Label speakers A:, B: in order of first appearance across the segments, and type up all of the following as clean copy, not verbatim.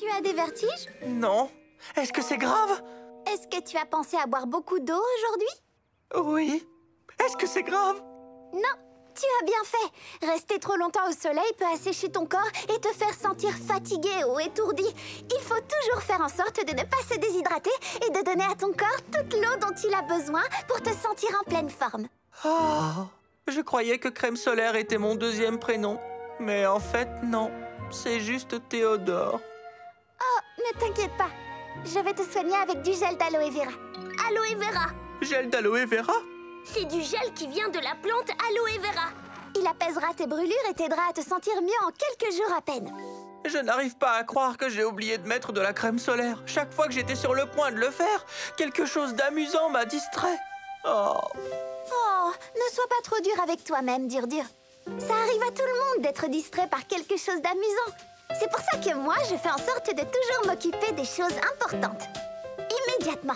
A: Tu as des vertiges?
B: Non. Est-ce que c'est grave?
A: Est-ce que tu as pensé à boire beaucoup d'eau aujourd'hui?
B: Oui. Est-ce que c'est grave?
A: Non, tu as bien fait. Rester trop longtemps au soleil peut assécher ton corps et te faire sentir fatigué ou étourdi. Il faut toujours faire en sorte de ne pas se déshydrater et de donner à ton corps toute l'eau dont il a besoin pour te sentir en pleine forme.
B: Oh, je croyais que Crème Solaire était mon deuxième prénom. Mais en fait, non. C'est juste Théodore.
A: Oh, ne t'inquiète pas. Je vais te soigner avec du gel d'aloe vera.
C: Aloe vera.
B: Gel d'aloe vera?
C: C'est du gel qui vient de la plante aloe vera.
A: Il apaisera tes brûlures et t'aidera à te sentir mieux en quelques jours à peine.
B: Je n'arrive pas à croire que j'ai oublié de mettre de la crème solaire. Chaque fois que j'étais sur le point de le faire, quelque chose d'amusant m'a distrait. Oh.
A: Oh, ne sois pas trop dur avec toi-même, dur. Ça arrive à tout le monde d'être distrait par quelque chose d'amusant. C'est pour ça que moi, je fais en sorte de toujours m'occuper des choses importantes. Immédiatement.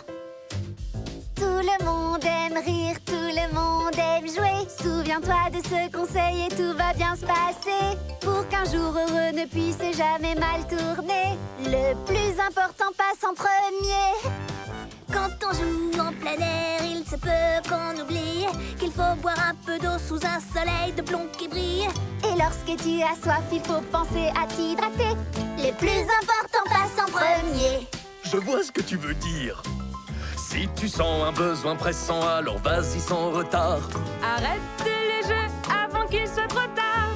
A: Tout le monde aime rire, tout le monde aime jouer. Souviens-toi de ce conseil et tout va bien se passer. Pour qu'un jour heureux ne puisse jamais mal tourner, le plus important passe en premier.
C: Quand on joue en plein air, il se peut qu'on oublie qu'il faut boire un peu d'eau sous un soleil de plomb qui brille.
A: Et lorsque tu as soif, il faut penser à t'hydrater. Le plus important passe en premier.
D: Je vois ce que tu veux dire. Si tu sens un besoin pressant, alors vas-y sans retard.
E: Arrête les jeux avant qu'il soit trop tard.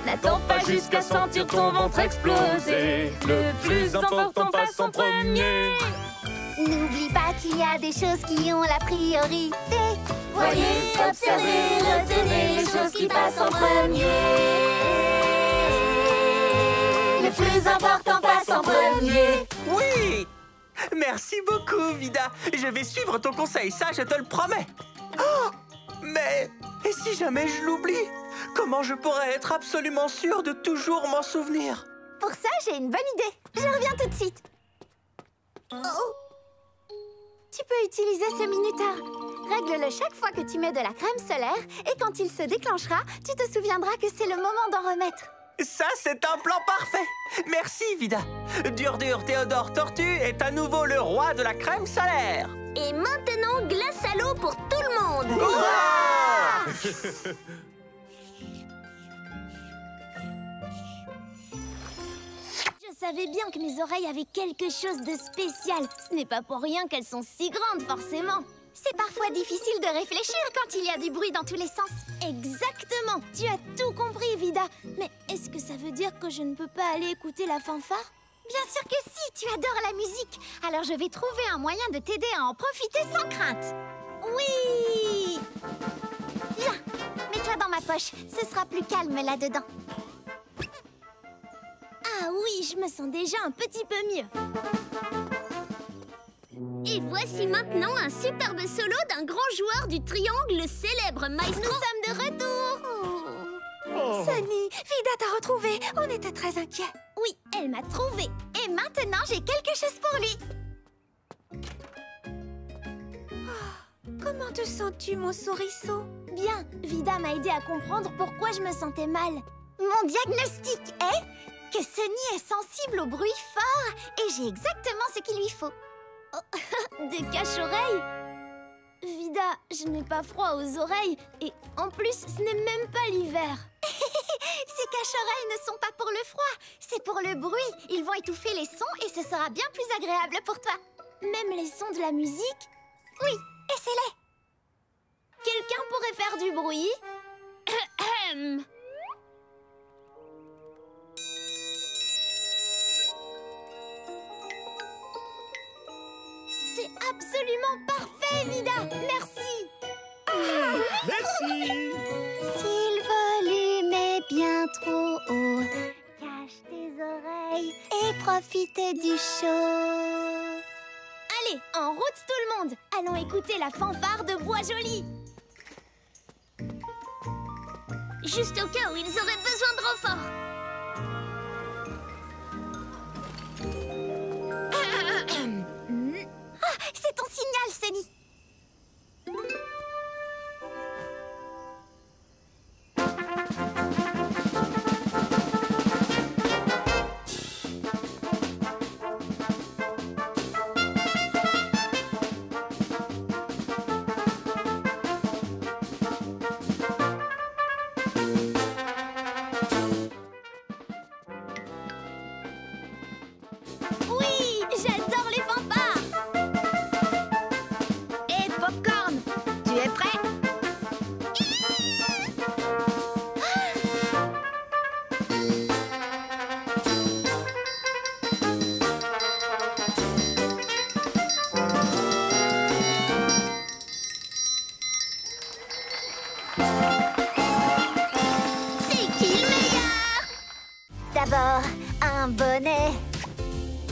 E: N'attends pas jusqu'à sentir ton ventre exploser. Le plus important passe en premier.
A: N'oublie pas qu'il y a des choses qui ont la priorité.
C: Voyez, observez, retenez les choses qui passent en premier.
A: Le plus important passe en premier.
B: Oui! Merci beaucoup, Vida. Je vais suivre ton conseil, ça, je te le promets. Oh, mais, et si jamais je l'oublie? Comment je pourrais être absolument sûre de toujours m'en souvenir?
A: Pour ça, j'ai une bonne idée. Je reviens tout de suite. Oh. Tu peux utiliser ce minuteur. Règle-le chaque fois que tu mets de la crème solaire et quand il se déclenchera, tu te souviendras que c'est le moment d'en remettre.
B: Ça, c'est un plan parfait. Merci, Vida. Dur Théodore Tortue est à nouveau le roi de la crème solaire.
C: Et maintenant, glace à l'eau pour tout le monde.
A: Je savais bien que mes oreilles avaient quelque chose de spécial. Ce n'est pas pour rien qu'elles sont si grandes, forcément. C'est parfois difficile de réfléchir quand il y a du bruit dans tous les sens. Exactement. Tu as tout compris, Vida. Mais est-ce que ça veut dire que je ne peux pas aller écouter la fanfare? Bien sûr que si, tu adores la musique. Alors je vais trouver un moyen de t'aider à en profiter sans crainte. Oui! Viens, mets-toi dans ma poche. Ce sera plus calme là-dedans. Ah oui, je me sens déjà un petit peu mieux.
C: Et voici maintenant un superbe solo d'un grand joueur du triangle célèbre maestro.
A: Nous sommes de retour. Sunny, Vida t'a retrouvé. On était très inquiets. Oui, elle m'a trouvé. Et maintenant, j'ai quelque chose pour lui. Comment te sens-tu, mon souriceau? Bien. Vida m'a aidé à comprendre pourquoi je me sentais mal. Mon diagnostic est que Sunny est sensible au bruit fort et j'ai exactement ce qu'il lui faut. Oh, des cache-oreilles? Vida, je n'ai pas froid aux oreilles et en plus, ce n'est même pas l'hiver. Ces cache-oreilles ne sont pas pour le froid, c'est pour le bruit. Ils vont étouffer les sons et ce sera bien plus agréable pour toi. Même les sons de la musique? Oui, essaie-les. Quelqu'un pourrait faire du bruit? C'est absolument parfait, Vida. Merci.
D: Merci.
A: Si le volume est bien trop haut, cache tes oreilles et profite du show. Allez, en route tout le monde. Allons écouter la fanfare de Bois-Joli.
C: Juste au cas où ils auraient besoin de renfort.
A: C'est ton signal, Sunny.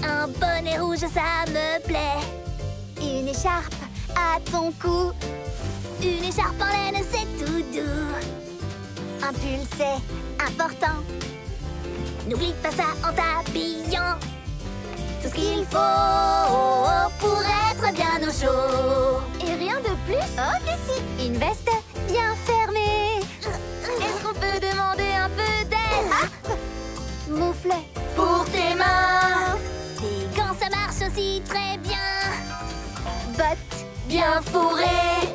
C: Un bonnet rouge, ça me plaît.
A: Une écharpe à ton cou.
C: Une écharpe en laine, c'est tout doux.
A: Un pull, c'est important.
C: N'oublie pas ça en t'habillant. Tout ce qu'il faut pour être bien au chaud.
A: Et rien de plus? Oh que si! Une veste bien fermée.
E: Est-ce qu'on peut demander un peu d'aide?
A: Moufle
E: Pour tes mains,
C: Des gants, ça marche aussi très bien.
A: bottes.
E: bien fourrées,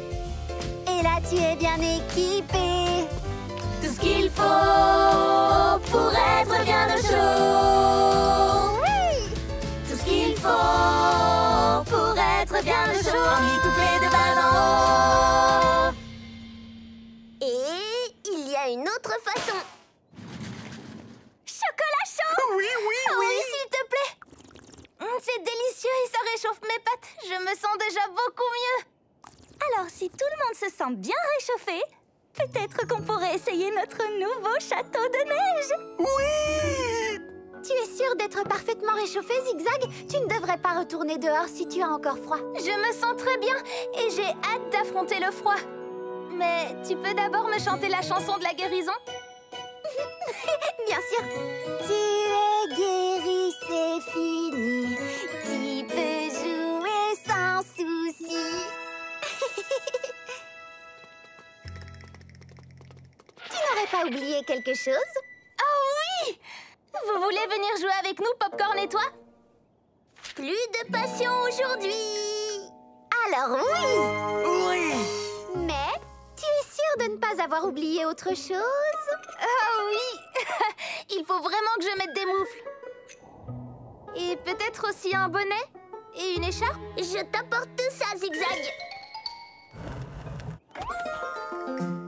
A: Et là tu es bien équipé.
E: tout ce qu'il faut pour être bien au chaud.
A: Oui!
E: Tout ce qu'il faut pour être bien au chaud. Emmitouflé de bas en haut.
C: Et il y a une autre façon. Chocolat chaud!
B: Oui,
A: Oui, s'il te plaît. C'est délicieux et ça réchauffe mes pattes. Je me sens déjà beaucoup mieux.
C: Alors, si tout le monde se sent bien réchauffé, peut-être qu'on pourrait essayer notre nouveau château de neige.
B: Oui!
A: Tu es sûre d'être parfaitement réchauffée, Zigzag? Tu ne devrais pas retourner dehors si tu as encore froid.
E: Je me sens très bien et j'ai hâte d'affronter le froid. Mais tu peux d'abord me chanter la chanson de la guérison?
A: Bien sûr. Tu es guéri, c'est fini. Tu peux jouer sans souci. Tu n'aurais pas oublié quelque chose?
E: Oh oui! Vous voulez venir jouer avec nous, Popcorn et toi?
C: Plus de passion aujourd'hui.
A: Alors oui!
B: Oui!
A: Mais tu es sûre de ne pas avoir oublié autre chose?
E: Ah oui! Il faut vraiment que je mette des moufles. Et peut-être aussi un bonnet et une écharpe?
C: Je t'apporte tout ça, Zigzag.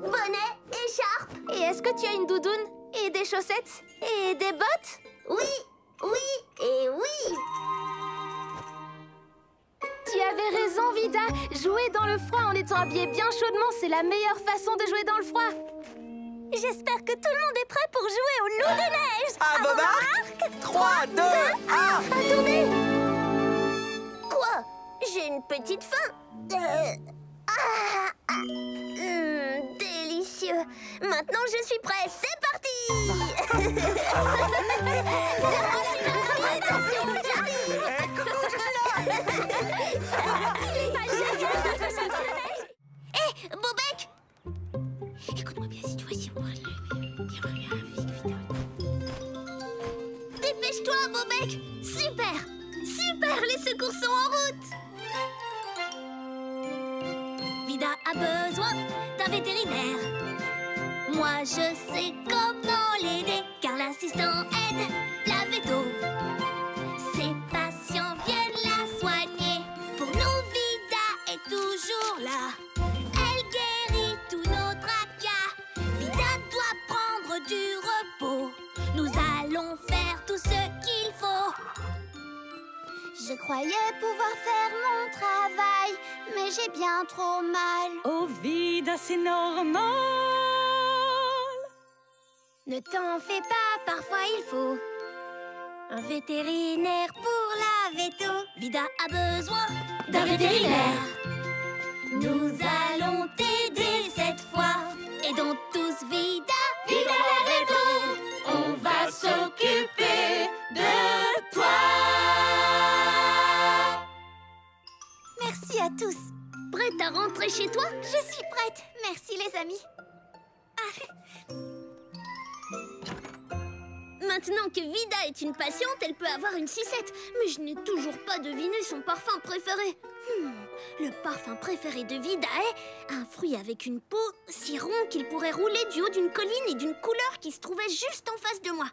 C: Bonnet, écharpe.
E: Et est-ce que tu as une doudoune? Et des chaussettes? Et des bottes?
C: Oui, oui et oui.
E: Tu avais raison, Vida. Jouer dans le froid en étant habillé bien chaudement, c'est la meilleure façon de jouer dans le froid.
C: J'espère que tout le monde est prêt pour jouer au loup de neige.
B: À vos marques! 3, 2, 1!
C: Attendez. Quoi? J'ai une petite faim. Délicieux. Maintenant, je suis prêt. C'est parti. Attention, j'arrive.
B: Coucou, je suis là!
C: Hé, Bobek! Écoute-moi bien, si tu vois si on va... Dépêche-toi, Bobek! Super! Super! Les secours sont en route! Vida a besoin d'un vétérinaire. Moi, je sais comment l'aider, car l'assistant aide la véto. Ses patients viennent la soigner. Pour nous, Vida est toujours là. Elle guérit tous nos tracas. Vida doit prendre du repos. Nous allons faire tout ce qu'il faut.
A: Je croyais pouvoir faire mon travail, mais j'ai bien trop mal.
F: Oh, Vida, c'est normal.
C: Ne t'en fais pas, parfois il faut un vétérinaire pour la véto. Vida a besoin d'un vétérinaire. Nous allons t'aider cette fois. Aidons tous Vida. Vida la véto.
E: On va s'occuper de toi.
A: Merci à tous.
C: Prête à rentrer chez toi?
A: Je suis prête. Merci les amis.
C: Maintenant que Vida est une patiente, elle peut avoir une sucette. Mais je n'ai toujours pas deviné son parfum préféré. Le parfum préféré de Vida est un fruit avec une peau si rond qu'il pourrait rouler du haut d'une colline et d'une couleur qui se trouvait juste en face de moi.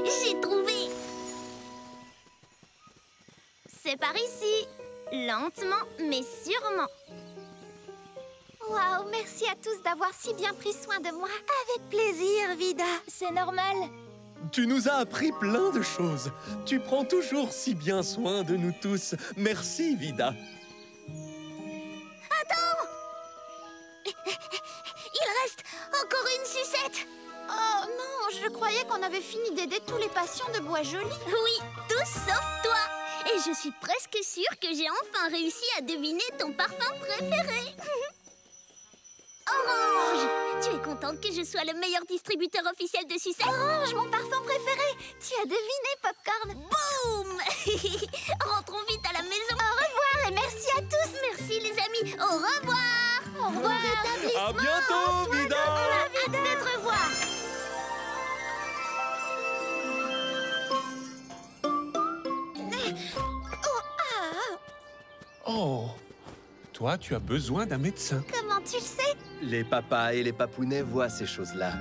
C: J'ai trouvé! C'est par ici. Lentement, mais sûrement.
A: Waouh, merci à tous d'avoir si bien pris soin de moi. Avec plaisir, Vida.
E: C'est normal.
G: Tu nous as appris plein de choses. Tu prends toujours si bien soin de nous tous. Merci, Vida.
C: Attends! Il reste encore une sucette.
A: Oh je croyais qu'on avait fini d'aider tous les patients de Bois Joli.
C: Oui, tous sauf toi. Et je suis presque sûre que j'ai enfin réussi à deviner ton parfum préféré. Orange! Tu es contente que je sois le meilleur distributeur officiel de sucette?
A: Orange, mon parfum préféré. Tu as deviné, Popcorn.
C: Boum! Rentrons vite à la maison.
A: Au revoir et merci à tous.
C: Merci les amis. Au revoir.
A: Au revoir.
C: Bon rétablissement.
G: À bientôt, Vida.
A: Hâte de te revoir.
G: Oh, toi, tu as besoin d'un médecin.
A: Comment tu le sais?
H: Les papas et les papounets voient ces choses-là.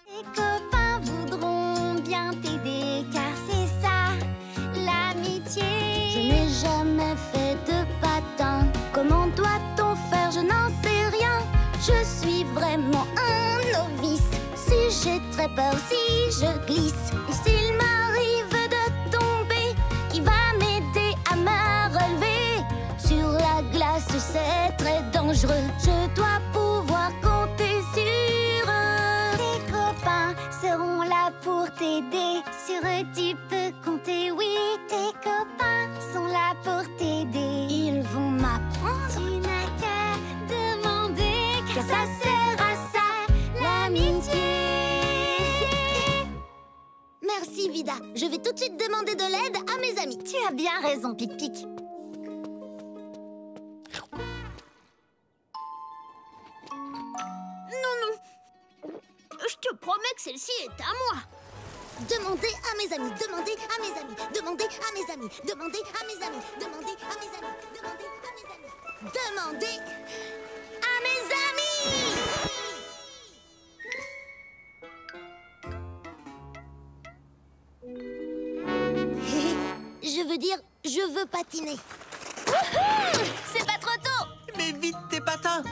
A: Tes copains voudront bien t'aider car c'est ça, l'amitié.
C: Je n'ai jamais fait de patin. Comment doit-on faire? Je n'en sais rien. Je suis vraiment un novice. Si j'ai très peur, si je glisse, et s'il m'arrive de tomber, qui va m'aider à me relever? Sur la glace, c'est très dangereux. Je dois pouvoir compter sur eux.
A: Tes copains seront là pour t'aider. Sur eux tu peux compter, oui. Tes copains sont là pour t'aider.
C: Ils vont m'apprendre.
A: Tu n'as qu'à demander car ça sert à ça, l'amitié.
C: Merci Vida. Je vais tout de suite demander de l'aide à mes amis.
A: Tu as bien raison, Pic-Pic.
C: Non. Je te promets que celle-ci est à moi. Demandez à mes amis, demandez à mes amis, demandez à mes amis, demandez à mes amis, demandez à mes amis, demandez à mes amis, demandez à mes amis. Je veux dire, je veux patiner. C'est pas trop tôt.
B: Mais vite tes patins!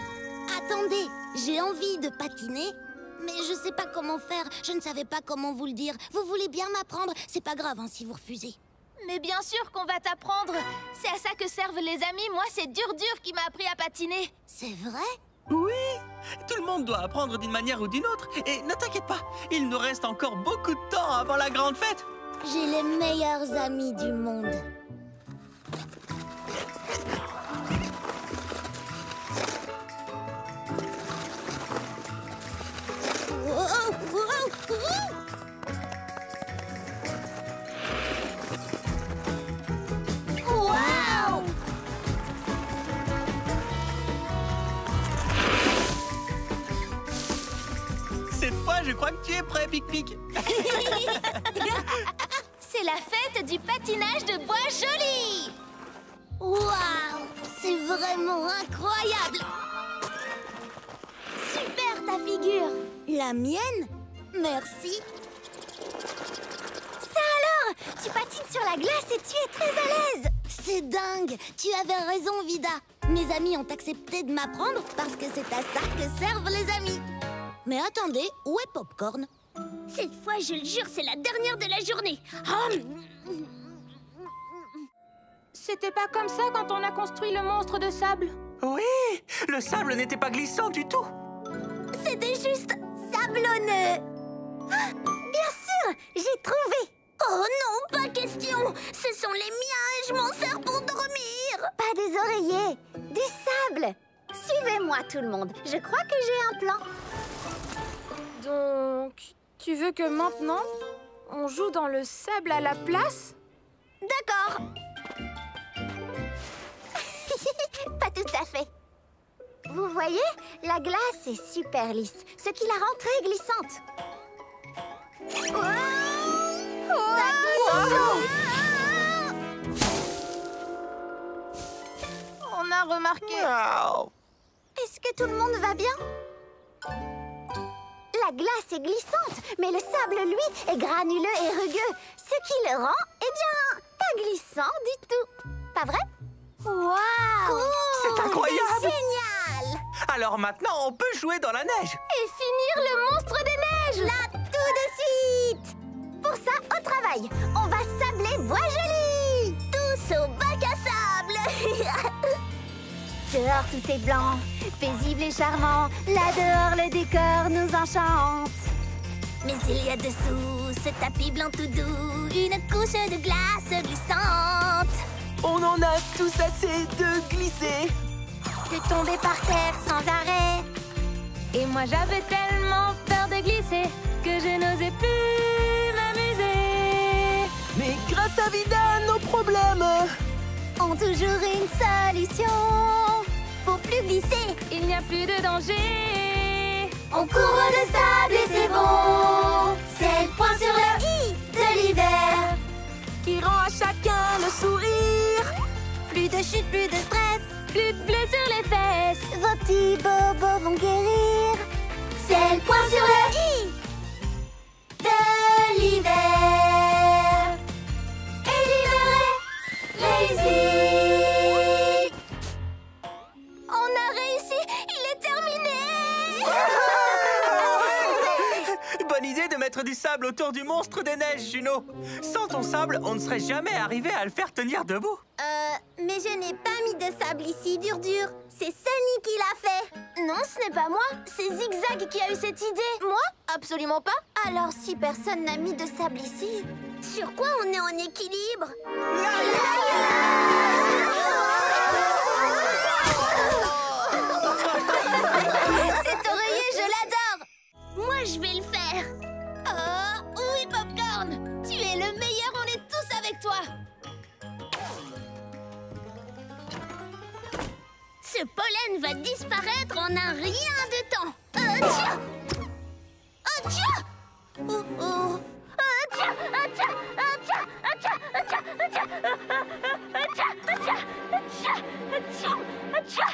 C: Attendez, j'ai envie de patiner, mais je sais pas comment faire. Je ne savais pas comment vous le dire. Vous voulez bien m'apprendre? C'est pas grave hein, si vous refusez.
E: Mais bien sûr qu'on va t'apprendre. C'est à ça que servent les amis. Moi, c'est Dur qui m'a appris à patiner.
C: C'est vrai?
B: Oui! Tout le monde doit apprendre d'une manière ou d'une autre. Et ne t'inquiète pas, il nous reste encore beaucoup de temps avant la grande fête.
C: J'ai les meilleurs amis du monde. Waouh!
B: Cette fois, je crois que tu es prêt, Pic-Pic.
E: C'est la fête du patinage de Bois Joli.
C: Waouh! C'est vraiment incroyable!
A: Super ta figure.
C: La mienne? Merci.
A: Ça alors, tu patines sur la glace et tu es très à l'aise.
C: C'est dingue! Tu avais raison, Vida. Mes amis ont accepté de m'apprendre parce que c'est à ça que servent les amis. Mais attendez, où est Popcorn? Cette fois, je le jure, c'est la dernière de la journée.
E: C'était pas comme ça quand on a construit le monstre de sable.
B: Oui, le sable n'était pas glissant du tout.
A: C'était juste sablonneux. Ah, bien sûr, j'ai trouvé.
C: Oh non, pas question! Ce sont les miens et je m'en sers pour dormir!
A: Pas des oreillers, du sable. Suivez-moi tout le monde, je crois que j'ai un plan.
E: Donc, tu veux que maintenant, on joue dans le sable à la place?
A: D'accord. Pas tout à fait. Vous voyez, la glace est super lisse, ce qui la rend très glissante. Ça glisse chaud.
E: On a remarqué.
B: Wow.
A: Est-ce que tout le monde va bien? La glace est glissante, mais le sable, lui, est granuleux et rugueux, ce qui le rend, eh bien, pas glissant du tout. Pas vrai? Waouh!
B: C'est incroyable!
A: Génial!
B: Alors maintenant, on peut jouer dans la neige.
A: Et finir le monstre des neiges! Là, tout de suite! Pour ça, au travail, on va sabler Bois Joli!
C: Tous au bac à sable!
A: Dehors tout est blanc, paisible et charmant. Là dehors le décor nous enchante.
C: Mais il y a dessous ce tapis blanc tout doux, une couche de glace glissante.
B: On en a tous assez de glisser,
A: De tomber par terre sans arrêt.
E: Et moi j'avais tellement peur de glisser que je n'osais plus m'amuser.
B: mais grâce à Vida, nos problèmes
A: Ont toujours une solution. Pour plus glisser,
E: Il n'y a plus de danger.
A: on court de sable et c'est bon. C'est le point sur le i de l'hiver.
B: qui rend à chacun le sourire.
A: Plus de chute, plus de stress.
E: Plus de bleu sur les fesses.
A: Vos petits bobos vont guérir. C'est le point sur le i de l'hiver. Et l'hiver est réussi. On a réussi. Il est terminé.
B: Bonne idée de mettre du sable autour du monstre des neiges, Juno. Sans ton sable, on ne serait jamais arrivé à le faire tenir debout.
A: Mais je n'ai pas mis de sable ici, dur. C'est Sunny qui l'a fait. Non, ce n'est pas moi. C'est Zigzag qui a eu cette idée. Moi? Absolument pas. Alors, si personne n'a mis de sable ici, sur quoi on est en équilibre? Cet oreiller, je l'adore.
C: Moi, je vais le faire.
A: Oh, oui, Popcorn. Tu es le meilleur, on est tous avec toi.
C: Ce pollen va disparaître en un rien de temps. Tiens! Tiens!
A: Oh, oh.
C: Tiens! Tiens!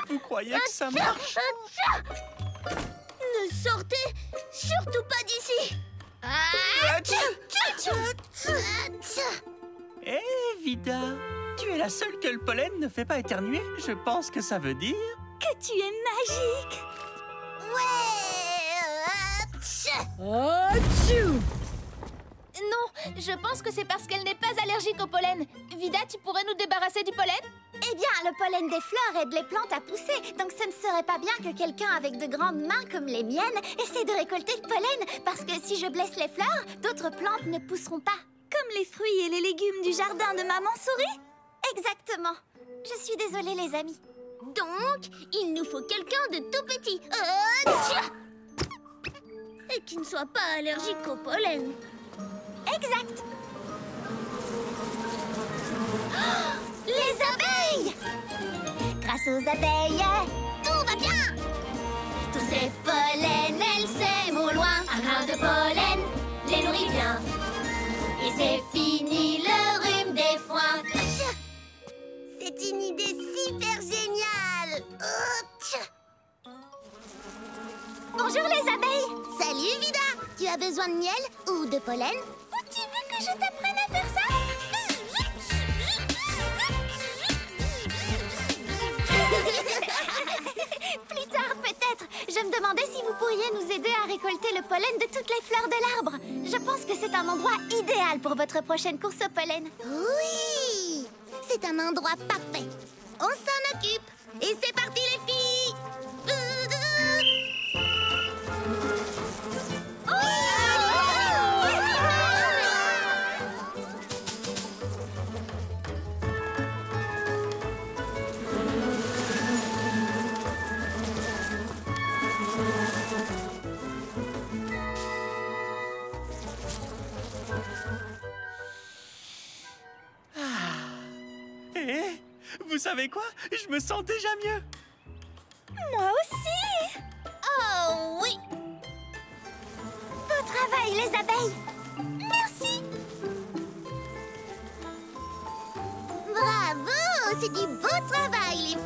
B: Vous croyez que ça marche?
C: Ne sortez surtout pas d'ici.
B: Eh, Vida, tu es la seule que le pollen ne fait pas éternuer. Je pense que ça veut dire...
A: Que tu es magique. Non, je pense que c'est parce qu'elle n'est pas allergique au pollen. Vida, tu pourrais nous débarrasser du pollen? Eh bien, le pollen des fleurs aide les plantes à pousser. Donc ce ne serait pas bien que quelqu'un avec de grandes mains comme les miennes essaie de récolter le pollen. Parce que si je blesse les fleurs, d'autres plantes ne pousseront pas. Comme les fruits et les légumes du jardin de Maman Souris? Exactement. Je suis désolée, les amis.
C: Donc, il nous faut quelqu'un de tout petit. Tiens! Et qui ne soit pas allergique au pollen.
A: Exact. Oh, les abeilles! Grâce aux abeilles,
C: Tout va bien!
A: tous ces pollens, elles s'aiment au loin. Un grain de pollen les nourrit bien. Et c'est fini le rhume des foins.
C: C'est une idée super géniale!
A: Bonjour les abeilles.
C: Salut Vida! Tu as besoin de miel ou de pollen?
A: Où tu veux que je t'apprenne à faire ça? Plus tard peut-être. Je me demandais si vous pourriez nous aider à récolter le pollen de toutes les fleurs de l'arbre. Je pense que c'est un endroit idéal pour votre prochaine course au pollen.
C: Oui! C'est un endroit parfait. On s'en occupe. Et c'est parti les filles!
B: Eh, vous savez quoi? Je me sens déjà mieux.
A: Moi aussi.
C: Oh oui!
A: Beau travail les abeilles. Merci.
C: Bravo! C'est du beau travail les